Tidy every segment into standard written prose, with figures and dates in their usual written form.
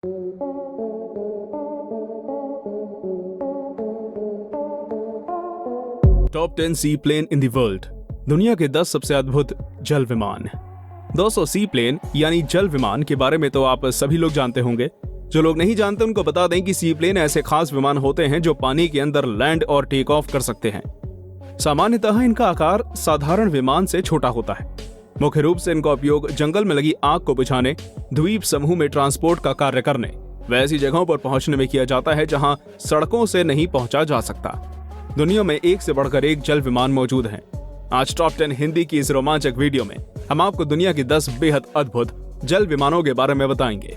Top 10 sea plane in the world. दुनिया के 10 सबसे अद्भुत जल विमान। दोस्तों, सी प्लेन यानी जल विमान के बारे में तो आप सभी लोग जानते होंगे। जो लोग नहीं जानते उनको बता दें कि सी प्लेन ऐसे खास विमान होते हैं जो पानी के अंदर लैंड और टेक ऑफ कर सकते हैं। सामान्यतः इनका आकार साधारण विमान से छोटा होता है। मुख्य रूप से इनका उपयोग जंगल में लगी आग को बुझाने, द्वीप समूह में ट्रांसपोर्ट का कार्य करने, वैसी जगहों पर पहुंचने में किया जाता है जहां सड़कों से नहीं पहुंचा जा सकता। दुनिया में एक से बढ़कर एक जल विमान मौजूद हैं। आज टॉप 10 हिंदी की इस रोमांचक वीडियो में हम आपको दुनिया की 10 बेहद अद्भुत जल विमानों के बारे में बताएंगे।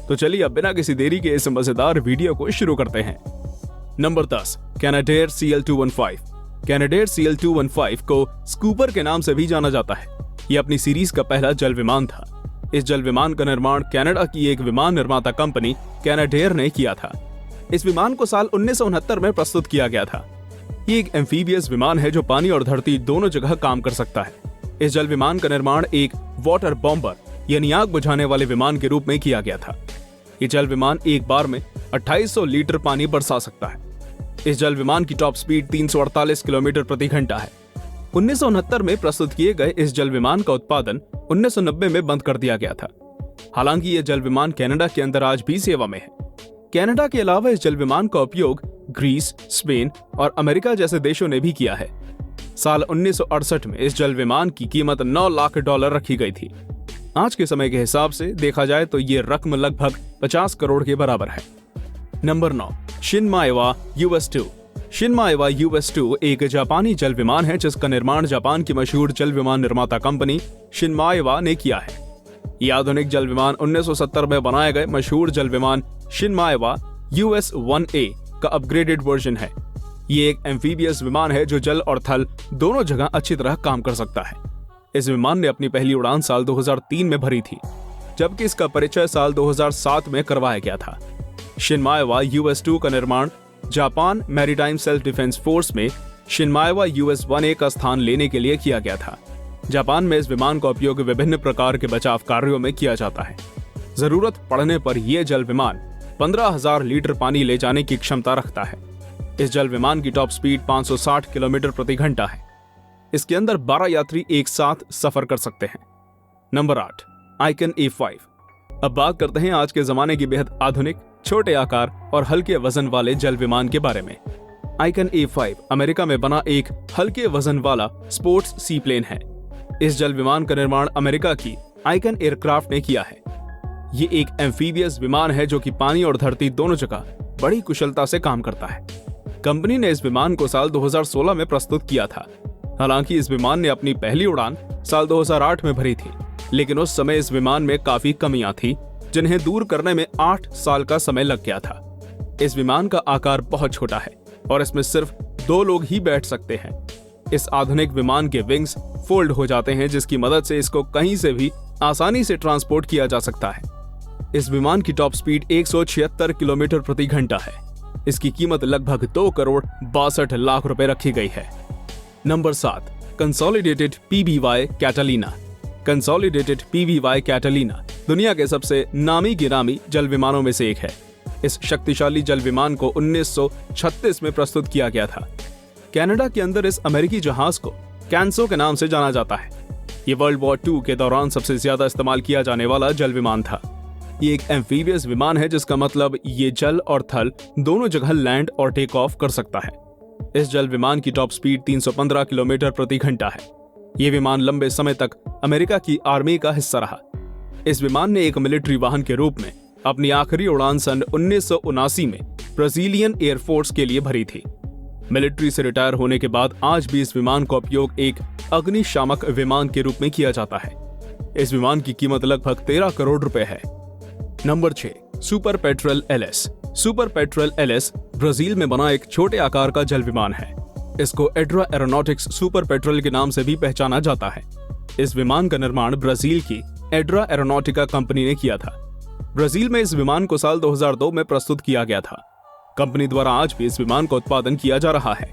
तो चलिए अब बिना किसी देरी के इस मजेदार वीडियो को शुरू करते हैं। Number 10, कैनाडेयर CL-215। कैनाडेयर CL-215 को स्कूपर के नाम से भी जाना जाता है। यह अपनी सीरीज का पहला जल विमान था। इस जल विमान का निर्माण कनाडा की एक विमान निर्माता कंपनी कैनाडेयर ने किया था। इस विमान को साल 1969 में प्रस्तुत किया गया था। ये एक एम्फीबियस विमान है जो पानी और धरती दोनों जगह काम कर सकता है। इस जल विमान का निर्माण एक वाटर बॉम्बर यानी आग बुझाने वाले विमान के रूप में किया गया था। ये जल विमान एक बार में 2800 लीटर पानी बरसा सकता है। इस जल विमान की टॉप स्पीड 348 किलोमीटर प्रति घंटा है। 1969 में प्रस्तुत किए गए इस जल विमान का उत्पादन 1990 में बंद कर दिया गया था। हालांकि यह जल विमान कनाडा के अंदर आज भी सेवा में है। कनाडा के अलावा इस जल विमान का उपयोग ग्रीस, स्पेन और अमेरिका जैसे देशों ने भी किया है। साल 1968 में इस जल विमान की कीमत $9 लाख रखी गई थी। आज के समय के हिसाब से देखा जाए तो ये रकम लगभग 50 करोड़ के बराबर है। Number 9, शिनमाएवा US-2। शिनमाएवा US-2 एक जापानी जल विमान है जिसका निर्माण जापान की मशहूर जल विमान निर्माता कंपनी शिनमाएवा ने किया है। यह आधुनिक जल विमान 1970 में बनाए गए मशहूर जल विमान शिनमाएवा US-1A का अपग्रेडेड वर्जन है। ये एक एम्फीबियस विमान है जो जल और थल दोनों जगह अच्छी तरह काम कर सकता है। इस विमान ने अपनी पहली उड़ान साल 2003 में भरी थी, जबकि इसका परिचय साल 2007 में करवाया गया था। शिनमाएवा US-2 का निर्माण Japan maritime self defence force में शिनमाएवा US-1A का स्थान लेने के लिए किया गया था। जापान में इस विमान का उपयोग विभिन्न प्रकार के बचाव कार्यों में किया जाता है। जरूरत पड़ने पर यह जल विमान 15,000 लीटर पानी ले जाने की क्षमता रखता है। इस जल विमान की टॉप स्पीड 560 किलोमीटर प्रति घंटा है। इसके अंदर 12 यात्री एक साथ सफर कर सकते हैं। Number 8, icon A5। अब बात करते हैं आज के जमाने की बेहद आधुनिक, छोटे आकार और हल्के वजन वाले जल विमान के बारे में। आइकन A5 अमेरिका में बना एक हल्के वजन वाला स्पोर्ट्स सी प्लेन है। इस जल विमान का निर्माण अमेरिका की आइकन एयरक्राफ्ट ने किया है। ये एक एम्फीबियस विमान है जो कि पानी और धरती दोनों जगह बड़ी कुशलता से काम करता है। कंपनी ने इस विमान को साल 2016 में प्रस्तुत किया था। हालांकि इस विमान ने अपनी पहली उड़ान साल 2008 में भरी थी, लेकिन उस समय इस विमान में काफी कमियां थी जिन्हें दूर करने में 8 साल का समय लग गया था। इस विमान का आकार बहुत छोटा है और इसमें सिर्फ 2 लोग ही बैठ सकते हैं। इस आधुनिक विमान के विंग्स फोल्ड हो जाते हैं जिसकी मदद से इसको कहीं से भी आसानी से ट्रांसपोर्ट किया जा सकता है। इस विमान की टॉप स्पीड 176 किलोमीटर प्रति घंटा है। इसकी कीमत लगभग 2 करोड़ 62 लाख रुपए रखी गई है। Number 7, consolidated PBY Catalina. Consolidated PBY Catalina दुनिया के सबसे नामी गिरामी जल विमानों में से एक है। इस शक्तिशाली जल विमान को 1936 में प्रस्तुत किया गया था। कनाडा के अंदर इस अमेरिकी जहाज को कैंसो के नाम से जाना जाता है। ये वर्ल्ड वॉर 2 के दौरान सबसे ज्यादा इस्तेमाल किया जाने वाला जल विमान था। ये एक एम्फीबियस विमान है जिसका मतलब ये जल और थल दोनों जगह लैंड और टेक ऑफ कर सकता है। इस जल विमान की टॉप स्पीड 315 किलोमीटर प्रति घंटा है। ये विमान लंबे समय तक अमेरिका की आर्मी का हिस्सा रहा। इस विमान ने एक मिलिट्री वाहन के रूप में अपनी आखिरी उड़ान सन 1979 में ब्राजीलियन एयरफोर्स के लिए भरी थी। मिलिट्री से रिटायर होने के बाद आज भी इस विमान का उपयोग एक अग्निशामक विमान के रूप में किया जाता है। इस विमान की कीमत लगभग 13 करोड़ रुपए है। Number 6, super petrol LS। Super petrol LS Brazil में बना एक छोटे आकार का जल विमान है। इसको एड्रा एरोनॉटिक्स सुपर पेट्रोल के नाम से भी पहचाना जाता है। इस विमान का निर्माण ब्राजील की एड्रा एरोनॉटिका कंपनी ने किया था। ब्राजील में इस विमान को साल 2002 में प्रस्तुत किया गया था। कंपनी द्वारा आज भी इस विमान का उत्पादन किया जा रहा है।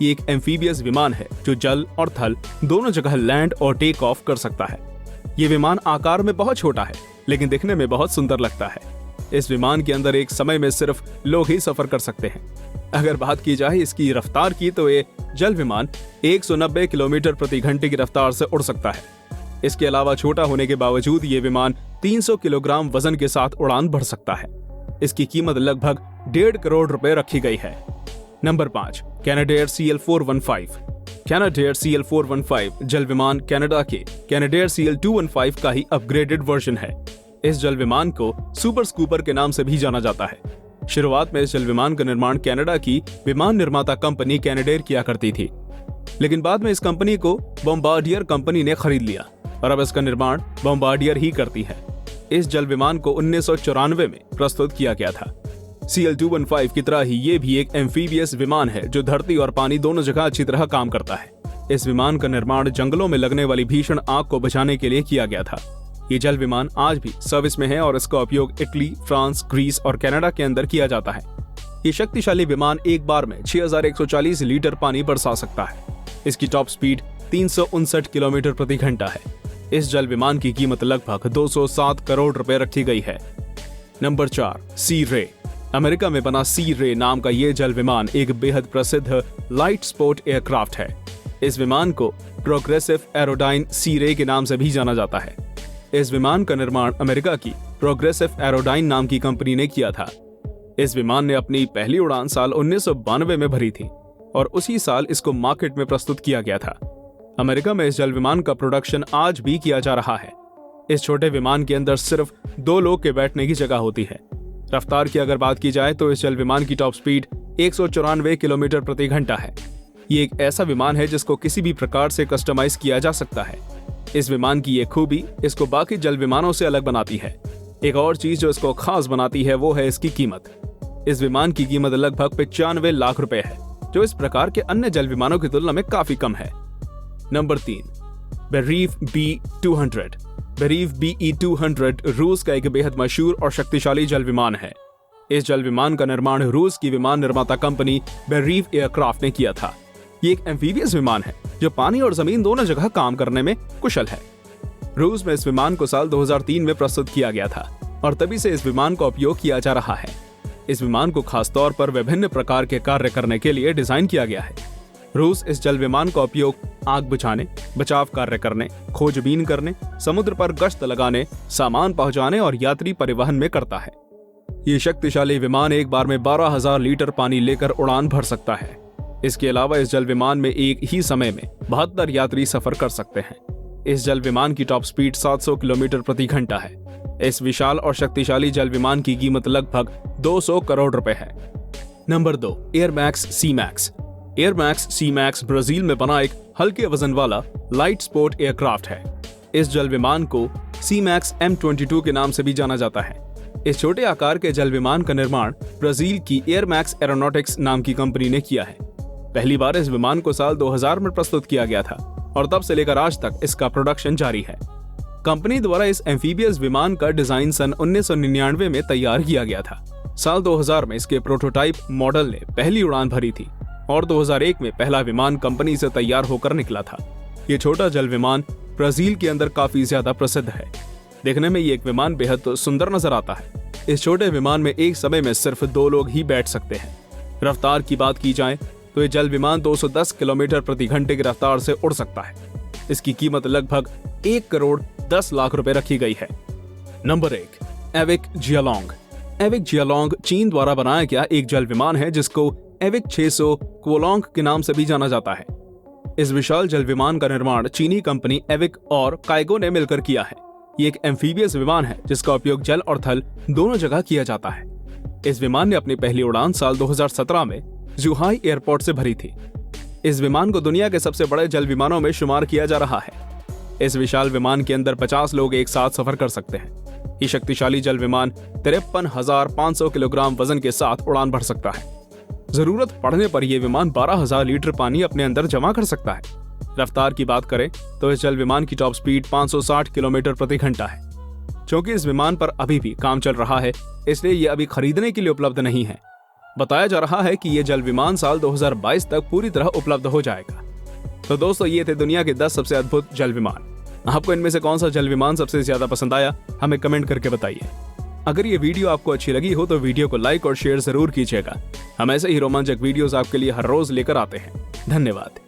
ये एक एम्फीबियस विमान है जो जल और थल दोनों जगह लैंड और टेक ऑफ कर सकता है। ये विमान आकार में बहुत छोटा है लेकिन दिखने में बहुत सुंदर लगता है। इस विमान के अंदर एक समय में सिर्फ लोग ही सफर कर सकते हैं। अगर बात की जाए इसकी रफ्तार की तो ये जल विमान 190 किलोमीटर प्रति घंटे की रफ्तार से उड़ सकता है। इसके अलावा छोटा होने के बावजूद ये विमान 300 किलोग्राम वजन के साथ उड़ान भर सकता है। इसकी कीमत लगभग 1.5 करोड़ रुपए रखी गई है। Number 5, कैनेडेयर CL-415। कैनेडेयर CL-415 जल विमान कनाडा के कैनेडेयर CL-215 का ही अपग्रेडेड वर्जन है। इस जल विमान को सुपर स्कूपर के नाम से भी जाना जाता है। शुरुआत में इस जल विमान का निर्माण कनाडा की विमान निर्माता कंपनी कैनेडेयर किया करती थी, लेकिन बाद में इस कंपनी को बॉम्बार्डियर कंपनी ने खरीद लिया और अब इसका निर्माण बॉम्बार्डियर ही करती है। इस जल विमान को 1994 में प्रस्तुत किया गया था। CL-215 की तरह ही ये भी एक एम्फीबियस विमान है जो धरती और पानी दोनों जगह अच्छी तरह काम करता है। इस विमान का निर्माण जंगलों में लगने वाली भीषण आग को बचाने के लिए किया गया था। ये जल विमान आज भी सर्विस में है और इसका उपयोग इटली, फ्रांस, ग्रीस और कनाडा के अंदर किया जाता है। ये शक्तिशाली विमान एक बार में 6140 लीटर पानी बरसा सकता है। इसकी टॉप स्पीड 359 किलोमीटर प्रति घंटा है। इस जल विमान की कीमत लगभग 207 करोड़ रुपए रखी गई है। नंबर 4, सी रे। अमेरिका में बना सी रे नाम का ये जल विमान एक बेहद प्रसिद्ध लाइट स्पोर्ट एयरक्राफ्ट है। इस विमान को प्रोग्रेसिव एरोडाइन सी रे के नाम से भी जाना जाता है। इस विमान का निर्माण अमेरिका की प्रोग्रेसिव एरोडाइन नाम की कंपनी ने किया था। इस विमान ने अपनी पहली उड़ान साल 1992 में भरी थी और उसी साल इसको मार्केट में प्रस्तुत किया गया था। अमेरिका में इस जल विमान का प्रोडक्शन आज भी किया जा रहा है। इस छोटे विमान के अंदर सिर्फ 2 लोग के बैठने की जगह होती है। रफ्तार की अगर बात की जाए तो इस जल विमान की टॉप स्पीड 194 किलोमीटर प्रति घंटा है। ये एक ऐसा विमान है जिसको किसी भी प्रकार से कस्टमाइज किया जा सकता है। इस विमान की ये खूबी इसको बाकी जल विमानों से अलग बनाती है। एक और चीज जो इसको खास बनाती है वो है इसकी कीमत। इस विमान की कीमत लगभग 95 लाख रुपए है, जो इस प्रकार के अन्य जल विमानों की तुलना में काफी कम है। Number 3, बेरीव B-200। बेरीव BE-200 रूस का एक बेहद मशहूर और शक्तिशाली जल विमान है। इस जल विमान का निर्माण रूस की विमान निर्माता कंपनी बेरीव एयरक्राफ्ट ने किया था। ये एक एम्फीबियस विमान है जो पानी और जमीन दोनों जगह काम करने में कुशल है। रूस में इस विमान को साल 2003 में प्रस्तुत किया गया था और तभी से इस विमान का उपयोग किया जा रहा है। इस विमान को खास तौर पर विभिन्न प्रकार के कार्य करने के लिए डिजाइन किया गया है। रूस इस जल विमान का उपयोग आग बुझाने, बचाव कार्य करने, खोजबीन करने, समुद्र पर गश्त लगाने, सामान पहुंचाने और यात्री परिवहन में करता है। ये शक्तिशाली विमान एक बार में 12,000 लीटर पानी लेकर उड़ान भर सकता है। इसके अलावा इस जल विमान में एक ही समय में 72 यात्री सफर कर सकते हैं। इस जल विमान की टॉप स्पीड 700 किलोमीटर प्रति घंटा है। इस विशाल और शक्तिशाली जल विमान की कीमत लगभग 200 करोड़ रुपए है। Number 2, air max C max. Air max C max Brazil में बना एक हल्के वजन वाला लाइट स्पोर्ट एयरक्राफ्ट है। इस जल विमान को सी-मैक्स M22 के नाम से भी जाना जाता है। इस छोटे आकार के जल विमान का निर्माण ब्राजील की एयरमैक्स एरोनॉटिक्स नाम की कंपनी ने किया है। पहली बार इस विमान को साल 2000 में प्रस्तुत किया गया था और तब से लेकर आज तक इसका प्रोडक्शन जारी है। कंपनी द्वारा इस एम्फीबियस विमान का डिजाइन सन 1999 में तैयार किया गया था। साल 2000 में इसके प्रोटोटाइप मॉडल ने पहली उड़ान भरी थी और 2001 में पहला विमान कंपनी से तैयार होकर निकला था। ये छोटा जल विमान ब्राजील के अंदर काफी ज्यादा प्रसिद्ध है। देखने में ये एक विमान बेहद सुंदर नजर आता है। इस छोटे विमान में एक समय में सिर्फ 2 लोग ही बैठ सकते हैं। रफ्तार की बात की जाए तो ये जल विमान 210 किलोमीटर प्रति घंटे की रफ्तार से उड़ सकता है। इसकी कीमत लगभग 1 करोड़ 10 लाख रुपए रखी गई है। नंबर 1, एविक जियालोंग। एविक जियालोंग चीन द्वारा बनाया गया एक जल विमान है जिसको एविक 600 क्वोलोंग के नाम से भी जाना जाता है। इस विशाल जल विमान का निर्माण चीनी कंपनी एविक और काइगो ने मिलकर किया है। ये एक एम्फीबियस विमान है जिसका उपयोग जल और थल दोनों जगह किया जाता है। इस विमान ने अपनी पहली उड़ान साल 2017 में जुहाई एयरपोर्ट से भरी थी। इस विमान को दुनिया के सबसे बड़े जल विमानों में शुमार किया जा रहा है। इस विशाल विमान के अंदर 50 लोग एक साथ सफर कर सकते हैं। ये शक्तिशाली जल विमान 53,500 किलोग्राम वजन के साथ उड़ान भर सकता है। जरूरत पड़ने पर यह विमान 12,000 लीटर पानी अपने अंदर जमा कर सकता है। रफ्तार की बात करें तो इस जल विमान की टॉप स्पीड 560 किलोमीटर प्रति घंटा है। क्योंकि इस विमान पर अभी भी काम चल रहा है, इसलिए यह अभी खरीदने के लिए उपलब्ध नहीं है। बताया जा रहा है कि यह जल विमान साल 2022 तक पूरी तरह उपलब्ध हो जाएगा। तो दोस्तों, ये थे दुनिया के 10 सबसे अद्भुत जल विमान। आपको इनमें से कौन सा जल विमान सबसे ज्यादा पसंद आया, हमें कमेंट करके बताइए। अगर ये वीडियो आपको अच्छी लगी हो तो वीडियो को लाइक और शेयर जरूर कीजिएगा। हम ऐसे ही रोमांचक वीडियोस आपके लिए हर रोज लेकर आते हैं। धन्यवाद।